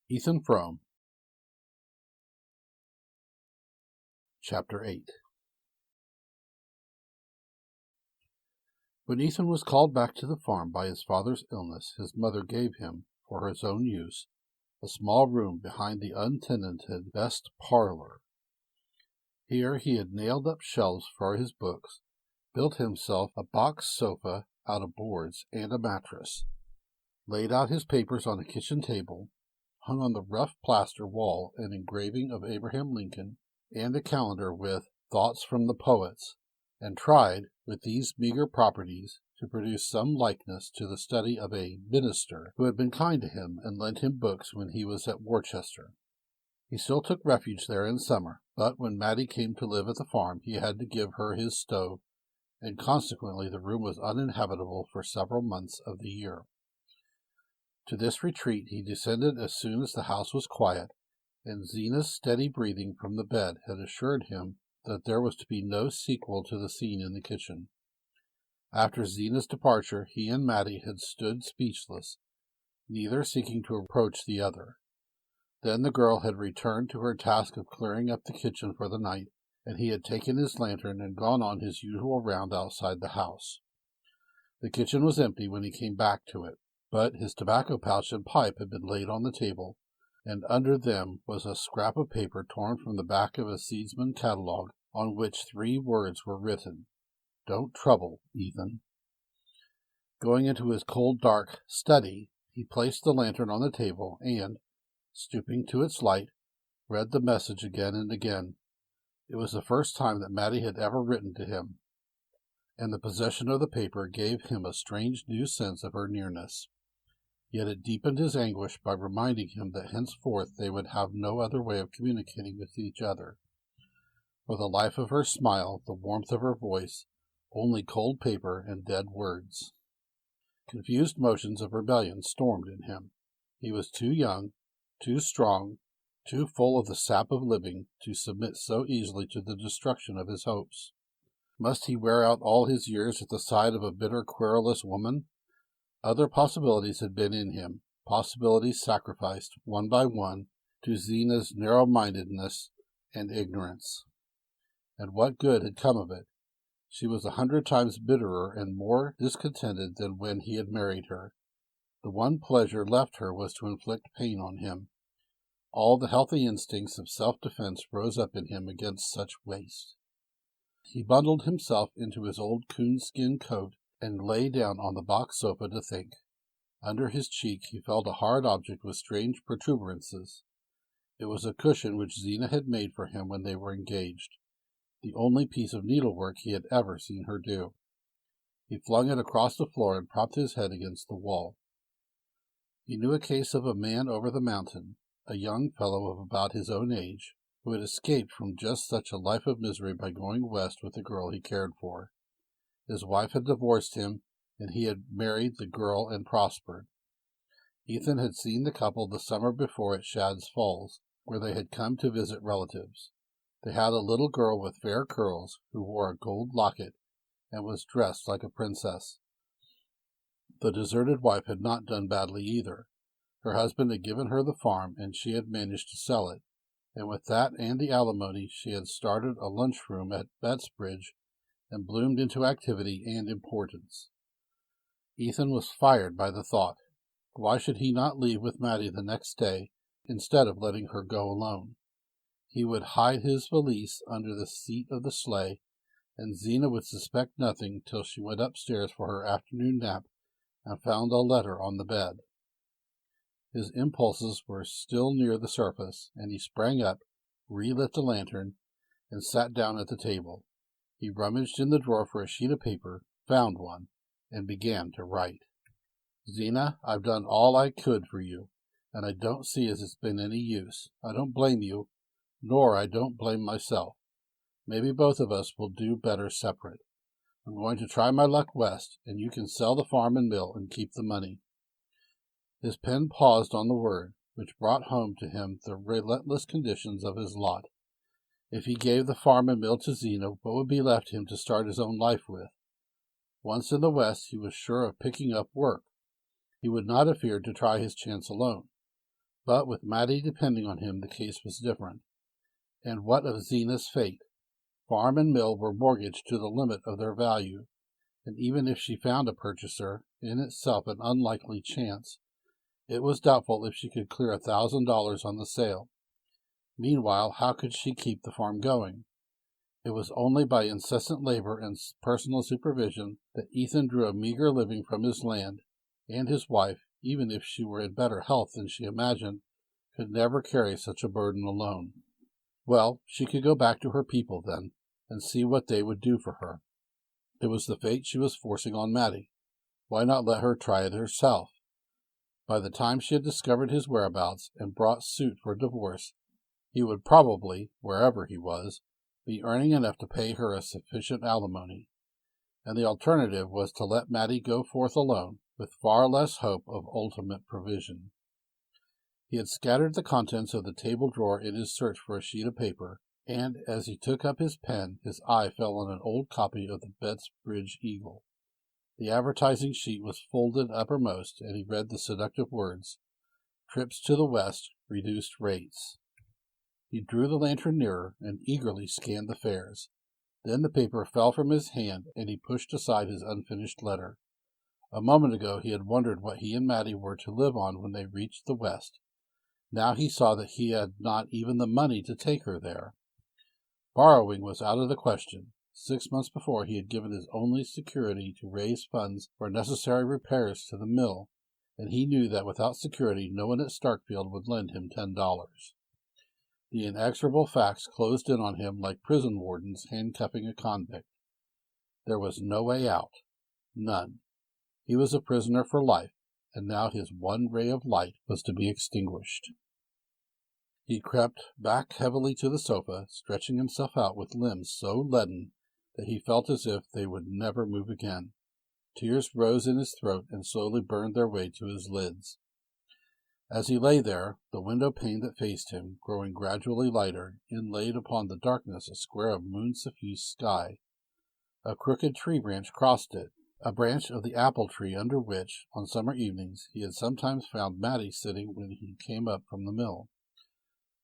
Ethan Frome. Chapter 8. When Ethan was called back to the farm by his father's illness, his mother gave him, for his own use, a small room behind the untenanted best parlor. Here he had nailed up shelves for his books, built himself a box sofa out of boards and a mattress, laid out his papers on a kitchen table, hung on the rough plaster wall an engraving of Abraham Lincoln and a calendar with Thoughts from the Poets, and tried, with these meager properties, to produce some likeness to the study of a minister who had been kind to him and lent him books when he was at Worcester. He still took refuge there in summer, but when Mattie came to live at the farm he had to give her his stove, and consequently the room was uninhabitable for several months of the year. To this retreat he descended as soon as the house was quiet, and Zena's steady breathing from the bed had assured him that there was to be no sequel to the scene in the kitchen. After Zena's departure, he and Mattie had stood speechless, neither seeking to approach the other. Then the girl had returned to her task of clearing up the kitchen for the night, and he had taken his lantern and gone on his usual round outside the house. The kitchen was empty when he came back to it, but his tobacco pouch and pipe had been laid on the table, and under them was a scrap of paper torn from the back of a seedsman catalogue on which 3 words were written: "Don't trouble, Ethan." Going into his cold, dark study, he placed the lantern on the table and, stooping to its light, read the message again and again. It was the first time that Mattie had ever written to him, and the possession of the paper gave him a strange new sense of her nearness. Yet it deepened his anguish by reminding him that henceforth they would have no other way of communicating with each other. For the life of her smile, the warmth of her voice, only cold paper and dead words. Confused motions of rebellion stormed in him. He was too young, too strong, too full of the sap of living to submit so easily to the destruction of his hopes. Must he wear out all his years at the side of a bitter, querulous woman? Other possibilities had been in him, possibilities sacrificed, one by one, to Zena's narrow-mindedness and ignorance. And what good had come of it? She was 100 times bitterer and more discontented than when he had married her. The one pleasure left her was to inflict pain on him. All the healthy instincts of self-defense rose up in him against such waste. He bundled himself into his old coonskin coat and lay down on the box sofa to think. Under his cheek he felt a hard object with strange protuberances. It was a cushion which Zena had made for him when they were engaged, the only piece of needlework he had ever seen her do. He flung it across the floor and propped his head against the wall. He knew a case of a man over the mountain, a young fellow of about his own age, who had escaped from just such a life of misery by going west with the girl he cared for. His wife had divorced him, and he had married the girl and prospered. Ethan had seen the couple the summer before at Shadd's Falls, where they had come to visit relatives. They had a little girl with fair curls who wore a gold locket and was dressed like a princess. The deserted wife had not done badly either. Her husband had given her the farm, and she had managed to sell it, and with that and the alimony she had started a lunchroom at Bettsbridge and bloomed into activity and importance. Ethan was fired by the thought. Why should he not leave with Mattie the next day, instead of letting her go alone? He would hide his valise under the seat of the sleigh, and Zena would suspect nothing till she went upstairs for her afternoon nap and found a letter on the bed. His impulses were still near the surface, and he sprang up, relit the lantern, and sat down at the table. He rummaged in the drawer for a sheet of paper, found one, and began to write. "Zena, I've done all I could for you, and I don't see as it's been any use. I don't blame you, nor I don't blame myself. Maybe both of us will do better separate. I'm going to try my luck west, and you can sell the farm and mill and keep the money." His pen paused on the word, which brought home to him the relentless conditions of his lot. If he gave the farm and mill to Zena, what would be left him to start his own life with? Once in the West, he was sure of picking up work. He would not have feared to try his chance alone. But with Mattie depending on him, the case was different. And what of Zena's fate? Farm and mill were mortgaged to the limit of their value, and even if she found a purchaser, in itself an unlikely chance, it was doubtful if she could clear $1,000 on the sale. Meanwhile, how could she keep the farm going? It was only by incessant labor and personal supervision that Ethan drew a meager living from his land, and his wife, even if she were in better health than she imagined, could never carry such a burden alone. Well, she could go back to her people then, and see what they would do for her. It was the fate she was forcing on Mattie. Why not let her try it herself? By the time she had discovered his whereabouts and brought suit for divorce, he would probably, wherever he was, be earning enough to pay her a sufficient alimony, and the alternative was to let Mattie go forth alone, with far less hope of ultimate provision. He had scattered the contents of the table drawer in his search for a sheet of paper, and as he took up his pen, his eye fell on an old copy of the Bettsbridge Eagle. The advertising sheet was folded uppermost, and he read the seductive words, "Trips to the West, reduced rates." He drew the lantern nearer and eagerly scanned the fares. Then the paper fell from his hand, and he pushed aside his unfinished letter. A moment ago he had wondered what he and Mattie were to live on when they reached the West. Now he saw that he had not even the money to take her there. Borrowing was out of the question. 6 months before he had given his only security to raise funds for necessary repairs to the mill, and he knew that without security no one at Starkfield would lend him $10. The inexorable facts closed in on him like prison wardens handcuffing a convict. There was no way out. None. He was a prisoner for life, and now his one ray of light was to be extinguished. He crept back heavily to the sofa, stretching himself out with limbs so leaden that he felt as if they would never move again. Tears rose in his throat and slowly burned their way to his lids. As he lay there, the window pane that faced him, growing gradually lighter, inlaid upon the darkness a square of moon-suffused sky. A crooked tree branch crossed it, a branch of the apple tree under which, on summer evenings, he had sometimes found Mattie sitting when he came up from the mill.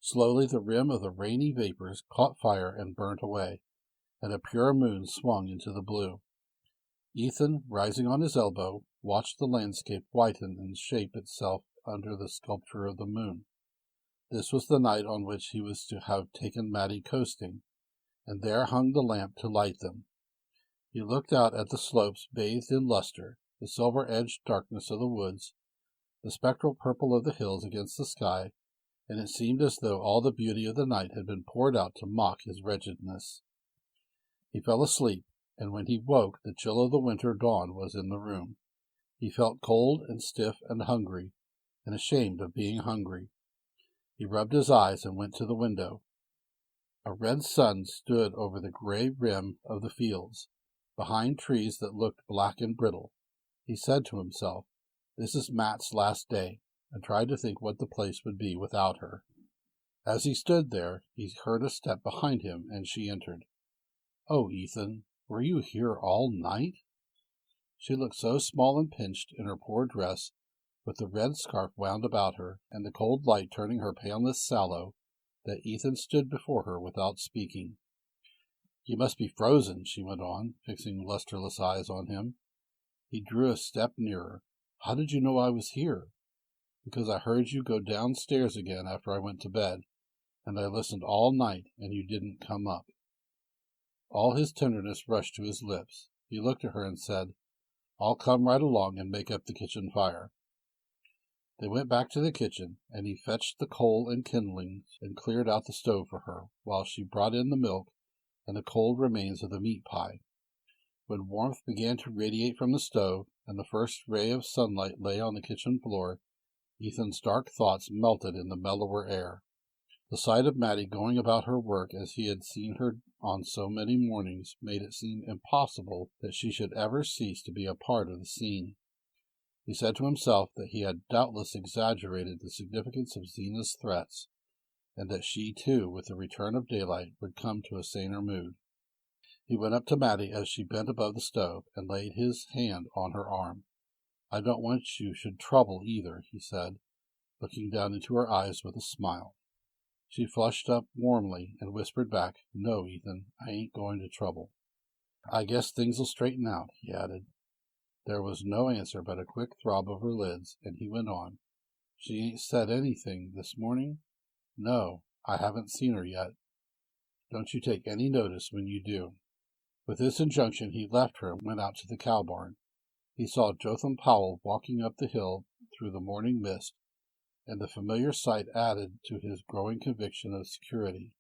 Slowly the rim of the rainy vapors caught fire and burnt away, and a pure moon swung into the blue. Ethan, rising on his elbow, watched the landscape whiten and shape itself under the sculpture of the moon. This was the night on which he was to have taken Mattie coasting, and there hung the lamp to light them. He looked out at the slopes bathed in luster, the silver-edged darkness of the woods, the spectral purple of the hills against the sky, and it seemed as though all the beauty of the night had been poured out to mock his wretchedness. He fell asleep, and when he woke the chill of the winter dawn was in the room. He felt cold and stiff and hungry, and ashamed of being hungry. He rubbed his eyes and went to the window. A red sun stood over the gray rim of the fields, behind trees that looked black and brittle. He said to himself, "This is Mat's last day," and tried to think what the place would be without her. As he stood there, he heard a step behind him, and she entered. "Oh, Ethan, were you here all night?" She looked so small and pinched in her poor dress, with the red scarf wound about her, and the cold light turning her paleness sallow, that Ethan stood before her without speaking. "You must be frozen," she went on, fixing lustreless eyes on him. He drew a step nearer. "How did you know I was here?" "Because I heard you go downstairs again after I went to bed, and I listened all night, and you didn't come up." All his tenderness rushed to his lips. He looked at her and said, "I'll come right along and make up the kitchen fire." They went back to the kitchen, and he fetched the coal and kindlings and cleared out the stove for her, while she brought in the milk and the cold remains of the meat pie. When warmth began to radiate from the stove, and the first ray of sunlight lay on the kitchen floor, Ethan's dark thoughts melted in the mellower air. The sight of Mattie going about her work as he had seen her on so many mornings made it seem impossible that she should ever cease to be a part of the scene. He said to himself that he had doubtless exaggerated the significance of Zena's threats, and that she, too, with the return of daylight, would come to a saner mood. He went up to Mattie as she bent above the stove, and laid his hand on her arm. "I don't want you should trouble either," he said, looking down into her eyes with a smile. She flushed up warmly and whispered back, "No, Ethan, I ain't going to trouble." "I guess things'll straighten out," he added. There was no answer but a quick throb of her lids, and he went on, "She ain't said anything this morning?" "No, I haven't seen her yet." "Don't you take any notice when you do." With this injunction he left her and went out to the cow barn. He saw Jotham Powell walking up the hill through the morning mist, and the familiar sight added to his growing conviction of security.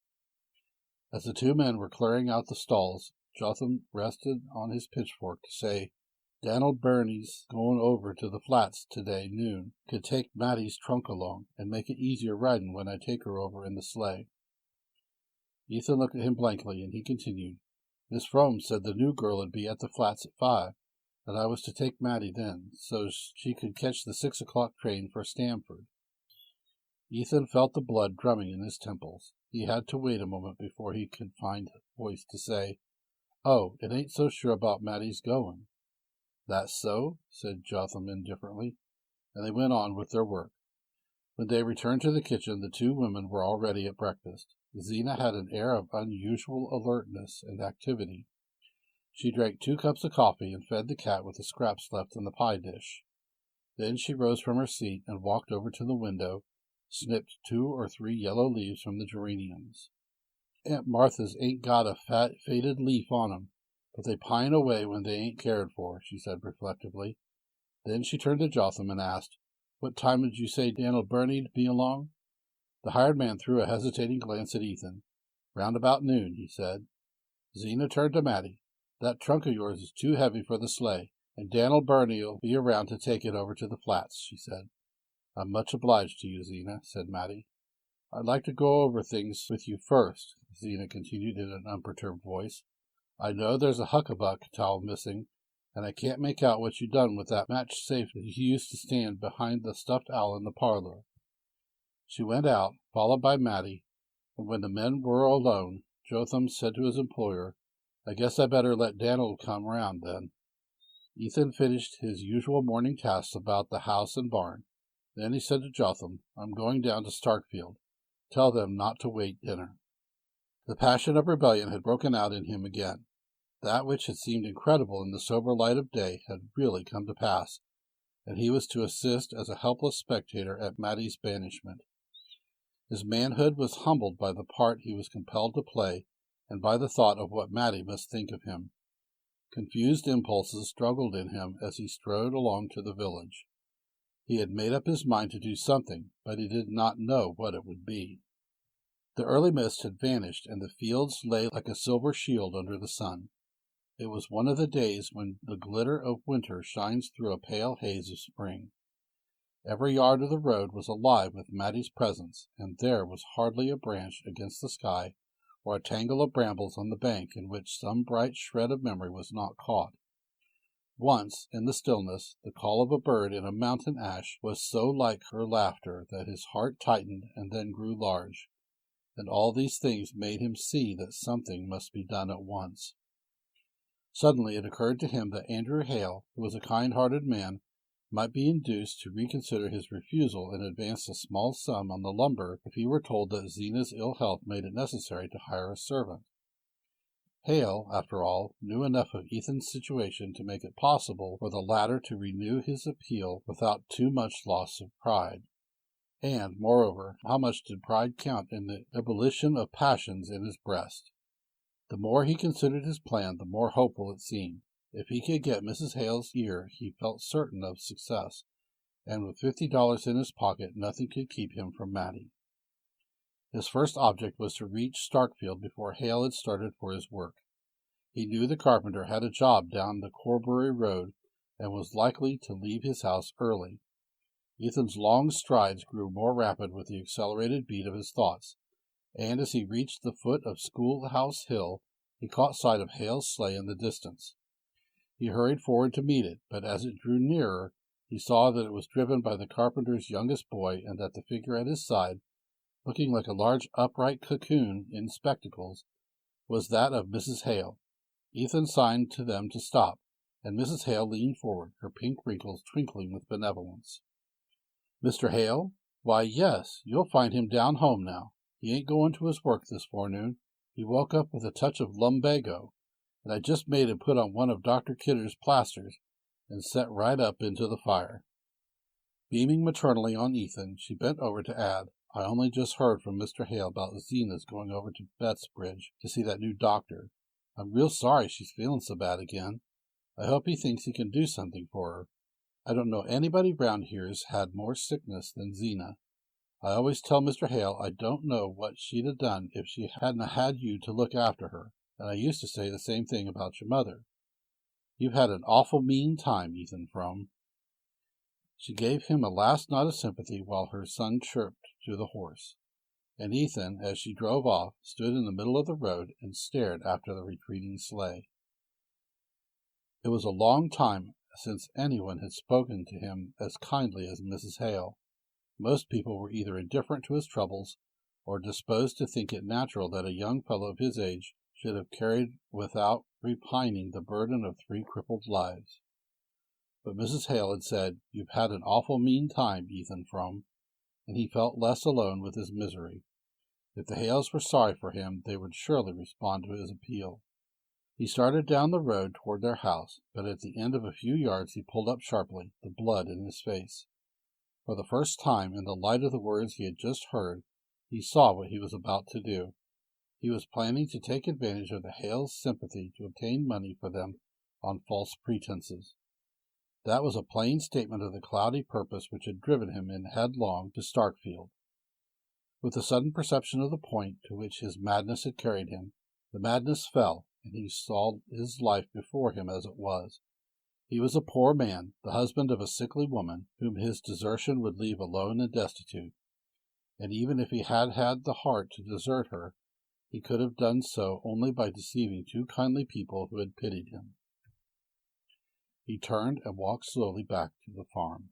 As the two men were clearing out the stalls, Jotham rested on his pitchfork to say, "Dan'l Burney's going over to the flats today noon. Could take Mattie's trunk along, and make it easier riding when I take her over in the sleigh." Ethan looked at him blankly, and he continued, "Miss Frome said the new girl would be at the flats at 5, and I was to take Mattie then, so she could catch the 6 o'clock train for Stamford." Ethan felt the blood drumming in his temples. He had to wait a moment before he could find voice to say, "Oh, it ain't so sure about Mattie's going." "That's so?" said Jotham indifferently, and they went on with their work. When they returned to the kitchen, the two women were already at breakfast. Zena had an air of unusual alertness and activity. She drank 2 cups of coffee and fed the cat with the scraps left in the pie dish. Then she rose from her seat and walked over to the window, snipped 2 or 3 yellow leaves from the geraniums. "Aunt Martha's ain't got a faded leaf on 'em, but they pine away when they ain't cared for," she said reflectively. Then she turned to Jotham and asked, "What time did you say Dan'l Burney'd be along?" The hired man threw a hesitating glance at Ethan. "Round about noon," he said. Zena turned to Mattie. "That trunk of yours is too heavy for the sleigh, and Dan'l Burney'll be around to take it over to the flats," she said. "I'm much obliged to you, Zena," said Mattie. "I'd like to go over things with you first," Zena continued in an unperturbed voice. "I know there's a huckabuck towel missing, and I can't make out what you done with that match safe that you used to stand behind the stuffed owl in the parlor." She went out, followed by Mattie, and when the men were alone, Jotham said to his employer, "I guess I better let Dan'l come round then." Ethan finished his usual morning tasks about the house and barn. Then he said to Jotham, "I'm going down to Starkfield. Tell them not to wait dinner." The passion of rebellion had broken out in him again. That which had seemed incredible in the sober light of day had really come to pass, and he was to assist as a helpless spectator at Mattie's banishment. His manhood was humbled by the part he was compelled to play, and by the thought of what Mattie must think of him. Confused impulses struggled in him as he strode along to the village. He had made up his mind to do something, but he did not know what it would be. The early mist had vanished, and the fields lay like a silver shield under the sun. It was one of the days when the glitter of winter shines through a pale haze of spring. Every yard of the road was alive with Mattie's presence, and there was hardly a branch against the sky or a tangle of brambles on the bank in which some bright shred of memory was not caught. Once, in the stillness, the call of a bird in a mountain ash was so like her laughter that his heart tightened and then grew large, and all these things made him see that something must be done at once. Suddenly it occurred to him that Andrew Hale, who was a kind-hearted man, might be induced to reconsider his refusal and advance a small sum on the lumber if he were told that Zena's ill health made it necessary to hire a servant. Hale, after all, knew enough of Ethan's situation to make it possible for the latter to renew his appeal without too much loss of pride. And, moreover, how much did pride count in the ebullition of passions in his breast? The more he considered his plan, the more hopeful it seemed. If he could get Mrs. Hale's ear, he felt certain of success, and with $50 in his pocket, nothing could keep him from Mattie. His first object was to reach Starkfield before Hale had started for his work. He knew the carpenter had a job down the Corbury Road and was likely to leave his house early. Ethan's long strides grew more rapid with the accelerated beat of his thoughts, and as he reached the foot of Schoolhouse Hill, he caught sight of Hale's sleigh in the distance. He hurried forward to meet it, but as it drew nearer, he saw that it was driven by the carpenter's youngest boy, and that the figure at his side, looking like a large upright cocoon in spectacles, was that of Mrs. Hale. Ethan signed to them to stop, and Mrs. Hale leaned forward, her pink wrinkles twinkling with benevolence. "Mr. Hale?" Why, yes, you'll find him down home now. He ain't going to his work this forenoon. He woke up with a touch of lumbago, and I just made him put on one of Dr. Kidder's plasters and set right up into the fire." Beaming maternally on Ethan, she bent over to add, "I only just heard from Mr. Hale about Zena's going over to Betsbridge to see that new doctor. I'm real sorry she's feeling so bad again. I hope he thinks he can do something for her. I don't know anybody round here's had more sickness than Zena. I always tell Mr. Hale I don't know what she'd have done if she hadn't had you to look after her, and I used to say the same thing about your mother. You've had an awful mean time, Ethan Frome." She gave him a last nod of sympathy while her son chirped to the horse, and Ethan, as she drove off, stood in the middle of the road and stared after the retreating sleigh. It was a long time since anyone had spoken to him as kindly as Mrs. Hale. Most people were either indifferent to his troubles or disposed to think it natural that a young fellow of his age should have carried without repining the burden of 3 crippled lives. But Mrs. Hale had said, "You've had an awful mean time, Ethan Frome," and he felt less alone with his misery. If the Hales were sorry for him, they would surely respond to his appeal. He started down the road toward their house, but at the end of a few yards he pulled up sharply, the blood in his face. For the first time, in the light of the words he had just heard, he saw what he was about to do. He was planning to take advantage of the Hales' sympathy to obtain money for them on false pretenses. That was a plain statement of the cloudy purpose which had driven him in headlong to Starkfield. With the sudden perception of the point to which his madness had carried him, the madness fell, and he saw his life before him as it was. He was a poor man, the husband of a sickly woman, whom his desertion would leave alone and destitute. And even if he had had the heart to desert her, he could have done so only by deceiving 2 kindly people who had pitied him. He turned and walked slowly back to the farm.